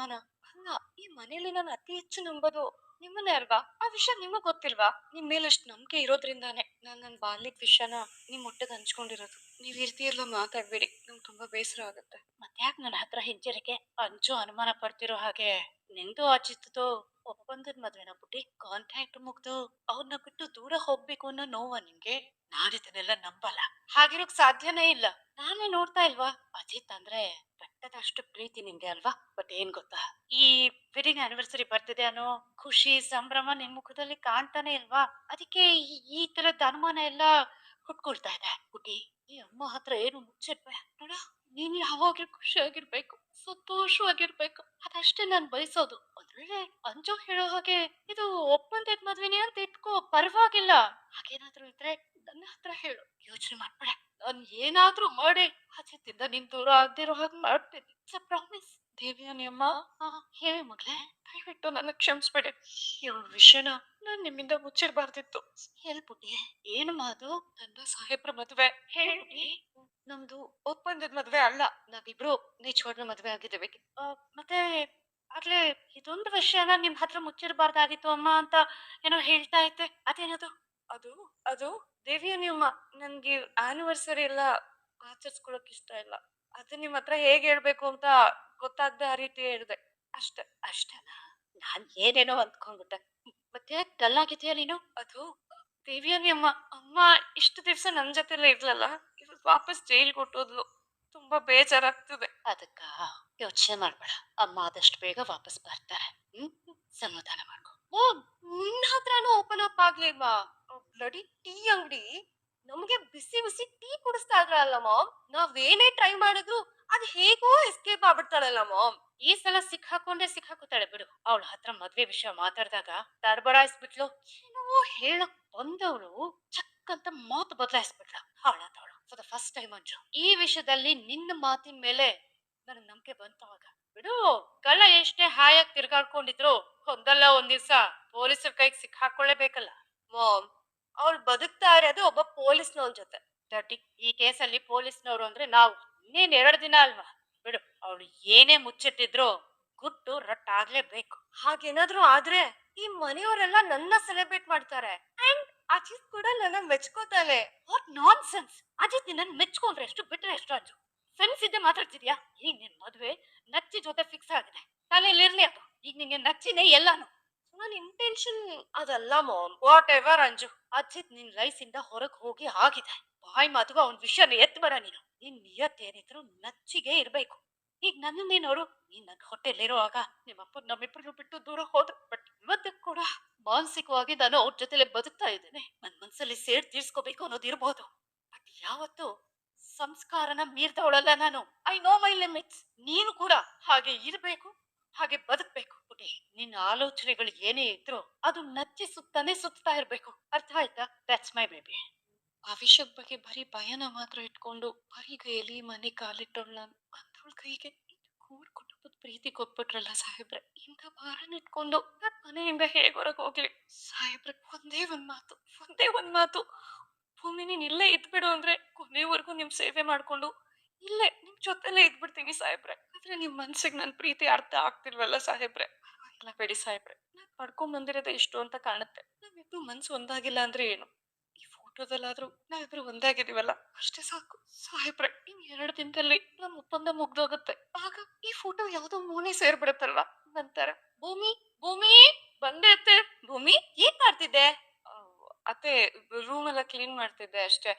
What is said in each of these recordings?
ಅನುಮಾನ. ಅಲ್ಲ, ಈ ಮನೇಲಿ ನಾನು ಅತಿ ಹೆಚ್ಚು ನಂಬೋದು ನಿಮ್ಮನ್ನೇ ಅಲ್ವಾ? ಆ ವಿಷಯ ನಿಮಗ್ ಗೊತ್ತಿಲ್ವಾ? ನಿಮ್ ಮೇಲೆ ಅಷ್ಟು ನಂಬಿಕೆ ಇರೋದ್ರಿಂದಾನೇ ನಾನ್ ನನ್ ಬಾಲ್ಯದ ವಿಷಯನ ನಿಮ್ ಒಟ್ಟಿಗೆ ಹಂಚ್ಕೊಂಡಿರೋದು. ನೀವ್ ಈ ರೀತಿ ಎಲ್ಲ ಮಾತಾಡ್ಬೇಡಿ, ನಂಗೆ ತುಂಬಾ ಬೇಸರ ಆಗುತ್ತೆ. ಮತ್ತ್ಯಾಕ್ ನನ್ನ ಹತ್ರ ಹಿಂಜರಿಕೆ ಹಂಚು ಅನುಮಾನ ಪಡ್ತಿರೋ ಹಾಗೆ? ನಿಂದು ಅಜಿತ್ದು ಒಪ್ಪಂದದ ಮದ್ವೆನ ಪುಟ್ಟಿ? ಕಾಂಟ್ಯಾಕ್ಟ್ ಮುಗ್ದು ಅವ್ರನ್ನ ಬಿಟ್ಟು ದೂರ ಹೋಗ್ಬೇಕು ಅನ್ನೋ ನೋವ ನಿಂಗೆ? ನಾನಿದನ್ನೆಲ್ಲ ನಂಬಲ್ಲ. ಹಾಗಿರೋಕ್ ಸಾಧ್ಯನೇ ಇಲ್ಲ. ನಾನೇ ನೋಡ್ತಾ ಇಲ್ವಾ? ಅಜಿತ್ ಅಂದ್ರೆ ಬೆಟ್ಟದಷ್ಟು ಪ್ರೀತಿ ನಿಂಗೆ ಅಲ್ವಾ? ಬಟ್ ಏನ್ ಗೊತ್ತಾ, ಈ ವೆಡ್ಡಿಂಗ್ ಆನಿವರ್ಸರಿ ಬರ್ತಿದೆ ಅನ್ನೋ ಖುಷಿ ಸಂಭ್ರಮ ನಿನ್ ಮುಖದಲ್ಲಿ ಕಾಣ್ತಾನೆ ಇಲ್ವಾ? ಅದಕ್ಕೆ ಈ ತರದ ಅನುಮಾನ ಎಲ್ಲ ಹುಟ್ಕೊಳ್ತಾ ಇದೆ ಪುಟಿ. ಈ ಅಮ್ಮ ಹತ್ರ ಏನು ಮುಚ್ಚಿಡ್ಬೇಡ ನೋಡ. ನೀನ್ ಯಾವಾಗ್ಲೂ ಖುಷಿಯಾಗಿರ್ಬೇಕು, ಸಂತೋಷವಾಗಿರ್ಬೇಕು, ಅದಷ್ಟೇ ನಾನ್ ಬಯಸೋದು. ಅದ್ರಲ್ಲಿ ಅಂಜು ಹೇಳೋ ಹಾಗೆ ಇದು ಒಪ್ಪಂದದ ಮದ್ವೆನೇ ಅಂತ ಇಟ್ಕೋ, ಪರವಾಗಿಲ್ಲ. ಹಾಗೇನಾದ್ರೂ ಇದ್ರೆ ನನ್ನ ಹತ್ರ ಹೇಳು, ಯೋಚನೆ ಮಾಡ್ಬೇಡ. ನಾನ್ ಏನಾದ್ರೂ ಮಾಡಿ ಅಜಿತ್ತಿಂದ ನೀನ್ ದೂರ ಆಗ್ದಿರೋ ಹಾಗೆ ಮಾಡ್ತೀನಿ. ಪ್ರಾಮಿಸ್. ದೇವಿಯಾನಿ ಅಮ್ಮ, ಹೇಳಿ ಮಗ್ಳೆ, ದಯವಿಟ್ಟು ನನ್ನ ಕ್ಷಮಿಸ್ಬೇಡಿ. ಇವ್ರ ವಿಷಯನ ನಾನ್ ನಿಮ್ಮಿಂದ ಮುಚ್ಚಿಡ್ಬಾರ್ದಿತ್ತು. ಹೇಳ್ಬಿಟ್ಟಿ, ಏನು ಮಾತು? ನನ್ನ ಸಾಹೇಬ್ರ ಮದ್ವೆ ಹೇಳಿ. ನಮ್ದು ಒಪ್ಪಂದದ ಮದ್ವೆ ಅಲ್ಲ, ನಾವಿಬ್ರು ನಿಜವಾಗ್ಲೂ ಮದ್ವೆ ಆಗಿದ್ದೇವೆ. ಮತ್ತೆ ಆಗ್ಲೇ ಇದೊಂದು ವಿಷಯನ ನಿಮ್ ಹತ್ರ ಮುಚ್ಚಿರಬಾರ್ದಾಗಿತ್ತು ಅಮ್ಮ ಅಂತ ಏನೋ ಹೇಳ್ತಾ ಇದ್ದೆ, ಅದೇನದು? ಅದು ಅದು ದೇವಿಯಾನಿ ಅಮ್ಮ, ನನ್ಗೆ ಆನಿವರ್ಸರಿ ಎಲ್ಲ ಆಚರಿಸ್ಕೊಳಕ್ ಇಷ್ಟ ಇಲ್ಲ. ಅದು ನಿಮ್ ಹತ್ರ ಹೇಗ್ ಹೇಳ್ಬೇಕು ಅಂತ ಗೊತ್ತಾಗ್ದೆ ಆ ರೀತಿ ಹೇಳ್ದೆ ಅಷ್ಟೇ. ಅಷ್ಟೇನಾ? ನಾನ್ ಏನೇನೋ ಅಂದ್ಕೊಂಡ್ಬಿಟ್ಟೆ. ಮತ್ತೆ ಡಲ್ ಆಗಿದ್ಯಾ ನೀನು? ಅದು ದೇವಿಯಾನಿ ಅಮ್ಮ, ಅಮ್ಮ ಇಷ್ಟು ದಿವ್ಸ ನನ್ ಜೊತೆಲ್ಲ ಇರ್ಲಲ್ಲ, ಇವತ್ತು ವಾಪಸ್ ಜೈಲ್ಗೆ ಹೊಟ್ಟೋದ್ಲು. ತುಂಬಾ ಬೇಜಾರಾಗ್ತದೆ. ಅದಕ್ಕ ಯೋಚನೆ ಮಾಡ್ಬೇಡ, ಅಮ್ಮ ಆದಷ್ಟು ಬೇಗ ವಾಪಸ್ ಬರ್ತಾರೆ. ಸಮಾಧಾನ ಮಾಡ್ಕೊ. ಓ, ನಿನ್ನ ಹತ್ರನೂ ಓಪನ್ ಅಪ್ ಆಗ್ಲಿಲ್ವಾ? ಬ್ಲಡಿ ಟೀ ಅಂಗಡಿ ನಮ್ಗೆ ಬಿಸಿ ಬಿಸಿ ಟೀ ಕುಡಿಸ್ತಾ ಇದ್ರಲ್ಲ ಮಾಮ್. ನಾವೇನೇ ಟ್ರೈ ಮಾಡಿದ್ರು ಅದ್ ಹೇಗೋ ಎಸ್ಕೇಪ್ ಆಗ್ಬಿಡ್ತಾಳಲ್ಲ ಮಾಮ್. ಈ ಸಲ ಸಿಕ್ಕಾಕೋತಾಳೆ ಬಿಡು. ಅವಳ ಹತ್ರ ಮದ್ವೆ ವಿಷಯ ಮಾತಾಡಿದಾಗ ತಡಬಡಾಯಿಸ್ಬಿಟ್ಲು. ಏನೋ ಹೇಳಕ್ ಬಂದವಳು ಚಕ್ ಅಂತ ಮಾತು ಬದಲಾಯಿಸ್ಬಿಟ್ಲ. ಹಾಳಾದವಳು. For the first time Anju, ಈ ವಿಷಯದಲ್ಲಿ ನಿನ್ನ ಮಾತಿನ ಮೇಲೆ ನನಗ್ ನಂಬಿಕೆ ಬಂತು. ಆಗ ಬಿಡು, ಕಳ್ಳ ಎಷ್ಟೇ ಹಾಯಾಗಿ ತಿರ್ಗಾಡ್ಕೊಂಡಿದ್ರು ಒಂದಲ್ಲ ಒಂದ್ ದಿವ್ಸ ಪೊಲೀಸರ ಕೈಗೆ ಸಿಕ್ಕಾಕೊಳ್ಳೇಬೇಕಲ್ಲ ಮಾಮ್. ಅವ್ಳು ಬದುಕ್ತಾ ಇರೋದು ಒಬ್ಬ ಪೊಲೀಸ್ನವ್ರ ಜೊತೆ. ದಟ್ಟಿ, ಈ ಕೇಸಲ್ಲಿ ಪೊಲೀಸ್ನವ್ರು ಅಂದ್ರೆ ನಾವು. ಇನ್ನೇನ್ 2 ದಿನ ಅಲ್ವಾ, ಬಿಡು. ಅವಳು ಏನೇ ಮುಚ್ಚಿಟ್ಟಿದ್ರು ಗುಟ್ಟು ರಟ್ಟಾಗ್ಲೇಬೇಕು. ಹಾಗೇನಾದ್ರೂ ಆದ್ರೆ ಈ ಮನೆಯವರೆಲ್ಲ ನನ್ನ ಸೆಲೆಬ್ರೇಟ್ ಮಾಡ್ತಾರೆ. ಅಂಡ್ ಅಜಿತ್ ಕೂಡ ನನ್ನ ಮೆಚ್ಕೋತಾನೆ. What nonsense! ಅಜಿತ್ ನಿನ್ನ ಮೆಚ್ಕೊಂಡ್ರೆ ಎಷ್ಟು, ಬಿಟ್ರೆ ಎಷ್ಟು ಅಂಜು? ಫ್ರೆಂಡ್ಸ್ ಇದ್ದೆ ಮಾತಾಡ್ತಿದ್ಯಾ? ಈಗ ನಿನ್ ಮದ್ವೆ ನಚ್ಚಿ ಜೊತೆ ಫಿಕ್ಸ್ ಆಗಿದೆ. ತಲೆಯಲ್ಲಿ ಇರ್ಲಿ ಅದು. ಈಗ ನಿಂಗೆ ನಚ್ಚಿನೇ ಎಲ್ಲಾನು. ನನ್ನ ಇಂಟೆನ್ಷನ್ ಅದಲ್ಲ mom. Whatever Anju, Ajith ನಿನ್ ಲೈಫ್ ಇಂದ ಹೊರಗ್ ಹೋಗಿ ಆಗಿದೆ. ಬಾಯ್ ಮಾತುಗ ಅವನ್ ವಿಷಯನ ಎತ್ಬೇಡ ನೀನು. ನಿನ್ ನಿಯತ್ ಏನಿದ್ರು ನಚ್ಚಿಗೆ ಇರ್ಬೇಕು. ಈಗ ನನ್ನನ್ನೇ ನೋಡು, ನೀನ್ ನನ್ ಹೊಟ್ಟೆಲಿರುವಾಗ ನಿಮ್ಮಪ್ಪ ನಮ್ಮಿಬ್ರನ್ನು ಬಿಟ್ಟು ದೂರ ಹೋದ್ರು. ಬಟ್ ಇವತ್ತು ಕೂಡ ಮಾನಸಿಕವಾಗಿ ನಾನು ಅವ್ರ ಜೊತೆಲೆ ಬದುಕ್ತಾ ಇದ್ದೇನೆ. ನನ್ ಮನ್ಸಲ್ಲಿ ಸೇಡ್ ತೀರ್ಸ್ಕೋಬೇಕು ಅನ್ನೋದು ಇರ್ಬೋದು, ಬಟ್ ಯಾವತ್ತು ಸಂಸ್ಕಾರನ ಮೀರ್ದವಳಲ್ಲ ನಾನು. I know my limits. ನೀನು ಕೂಡ ಹಾಗೆ ಇರ್ಬೇಕು, ಹಾಗೆ ಬದುಕ್ಬೇಕು. ನಿನ್ನ ಆಲೋಚನೆಗಳು ಏನೇ ಇದ್ರು ಅದು ನಚ್ಚಿ ಸುತ್ತಾ ಇರ್ಬೇಕು. ಅರ್ಥ ಆಯ್ತಾ? That's my baby. ಆ ವಿಷಯದ ಬಗ್ಗೆ ಬರೀ ಭಯನ ಮಾತ್ರ ಇಟ್ಕೊಂಡು ಬರೀ ಕೈಯಲ್ಲಿ ಮನೆ ಕಾಲಿಟ್ಟವಳ ಅಂತವಳ ಕೈಗೆ ಕೂರ್ ಕುಟುಂಬದ ಪ್ರೀತಿ ಕೊಟ್ಬಿಟ್ರಲ್ಲ ಸಾಹೇಬ್ರೆ. ಇಂಥ ಭಾರನ ಇಟ್ಕೊಂಡು ನನ್ ಮನೆಯಿಂದ ಹೇಗ್ ಹೊರಗ್ ಹೋಗ್ಲಿ ಸಾಹೇಬ್ರೆ? ಒಂದೇ ಒಂದ್ ಮಾತು ಭೂಮಿ, ನೀನ್ ಇಲ್ಲೇ ಇದ್ಬಿಡು ಅಂದ್ರೆ ಕೊನೆವರೆಗೂ ನಿಮ್ ಸೇವೆ ಮಾಡ್ಕೊಂಡು ಇಲ್ಲೇ ನಿಮ್ ಜೊತೆಲೆ ಇದ್ಬಿಡ್ತೀನಿ ಸಾಹೇಬ್ರೆ. ಆದ್ರೆ ನಿಮ್ ಮನ್ಸಿಗೆ ನನ್ ಪ್ರೀತಿ ಅರ್ಥ ಆಗ್ತಿಲ್ವಲ್ಲ ಸಾಹೇಬ್ರೆ. ಎಲ್ಲ ಬೇಡಿ ಸಾಹೇಬ್ರೆ, ನಾನ್ ಪಡ್ಕೊಂಡ್ ಬಂದಿರೋದೇ ಇಷ್ಟು ಅಂತ ಕಾಣುತ್ತೆ. ನಾವಿಬ್ರು ಮನ್ಸು ಒಂದಾಗಿಲ್ಲ ಅಂದ್ರೆ ಏನು? ಈ ಫೋಟೋದಲ್ಲಾದ್ರೂ ನಾವಿಬ್ರು ಒಂದಾಗಿದೀವಲ್ಲ, ಅಷ್ಟೇ ಸಾಕು ಸಾಹೇಬ್ರೆ. ಇನ್ 2 ದಿನದಲ್ಲಿ ನಮ್ ಒಪ್ಪಂದ ಮುಗ್ದೋಗುತ್ತೆ. ಆಗ ಈ ಫೋಟೋ ಯಾವ್ದೋ ಮೂನೆ ಸೇರ್ಬಿಡುತ್ತಲ್ವಾ ನಂತರ. ಭೂಮಿ, ಭೂಮಿ ಬಂದೆ ಅತ್ತೆ. ಭೂಮಿ, ಏನ್ ಮಾಡ್ತಿದ್ದೆ? ಅತ್ತೆ, ರೂಮ್ ಎಲ್ಲ ಕ್ಲೀನ್ ಮಾಡ್ತಿದ್ದೆ ಅಷ್ಟೇ.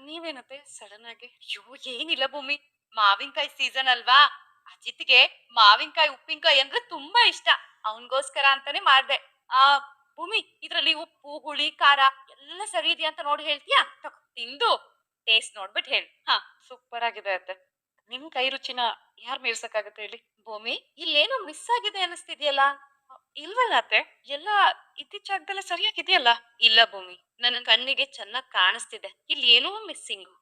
ನೀವೇನತ್ತೆ ಸಡನ್ ಆಗಿ? ಅಯ್ಯೋ ಏನಿಲ್ಲ ಭೂಮಿ, ಮಾವಿನಕಾಯಿ ಸೀಸನ್ ಅಲ್ವಾ, ಅಜಿತ್ಗೆ ಮಾವಿನಕಾಯಿ ಉಪ್ಪಿನಕಾಯಿ ಅಂದ್ರೆ ತುಂಬಾ ಇಷ್ಟ. ಅವನ್ಗೋಸ್ಕರ ಅಂತಾನೆ ಮಾಡ್ದೆ. ಆ ಭೂಮಿ, ಇದ್ರಲ್ಲಿ ಉಪ್ಪು ಹುಳಿ ಖಾರ ಎಲ್ಲ ಸರಿ ಇದೆಯಾ ಅಂತ ನೋಡಿ ಹೇಳ್ತೀಯಾ? ತಿಂದು ಟೇಸ್ಟ್ ನೋಡ್ಬಿಟ್ಟು ಹೇಳಿ. ಸೂಪರ್ ಆಗಿದೆ ಅತ್ತೆ. ನಿಮ್ ಕೈ ರುಚಿನ ಯಾರ್ ಮೀರ್ಸಕ್ಕಾಗತ್ತೆ ಹೇಳಿ? ಭೂಮಿ, ಇಲ್ಲೇನೋ ಮಿಸ್ ಆಗಿದೆ ಅನಿಸ್ತಿದ್ಯಲ್ಲ? ಇಲ್ವಲ್ಲ ಅತ್ತೆ, ಎಲ್ಲ ಇತ್ತೀಚಾಗ್ದಲ್ಲ ಸರಿಯಾಗಿದೆಯಲ್ಲ. ಇಲ್ಲ ಭೂಮಿ, ನನ್ನ ಕಣ್ಣಿಗೆ ಚೆನ್ನಾಗ್ ಕಾಣಿಸ್ತಿದೆ, ಇಲ್ಲಿ ಏನೋ ಮಿಸ್ಸಿಂಗು.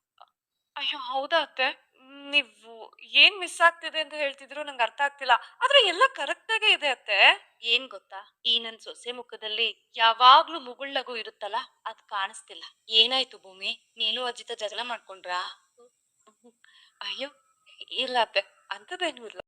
ಅಯ್ಯೋ ಹೌದಾ ಅತ್ತೆ? ನೀವು ಏನ್ ಮಿಸ್ ಆಗ್ತಿದೆ ಅಂತ ಹೇಳ್ತಿದ್ರು ನಂಗೆ ಅರ್ಥ ಆಗ್ತಿಲ್ಲ, ಆದ್ರೆ ಎಲ್ಲ ಕರೆಕ್ಟ್ ಆಗೇ ಇದೆ ಅತ್ತೆ. ಏನ್ ಗೊತ್ತಾ, ಈ ನನ್ ಸೊಸೆ ಮುಖದಲ್ಲಿ ಯಾವಾಗ್ಲೂ ಮುಗುಳ್ನಗು ಇರುತ್ತಲ್ಲ, ಅದ್ ಕಾಣಿಸ್ತಿಲ್ಲ. ಏನಾಯ್ತು ಭೂಮಿ, ನೀನು ಅಜ್ಜಿತ ಜಗಳ ಮಾಡ್ಕೊಂಡ್ರಾ? ಅಯ್ಯೋ ಇಲ್ಲ ಅತ್ತೆ, ಅಂತದೇನು ಇಲ್ಲ.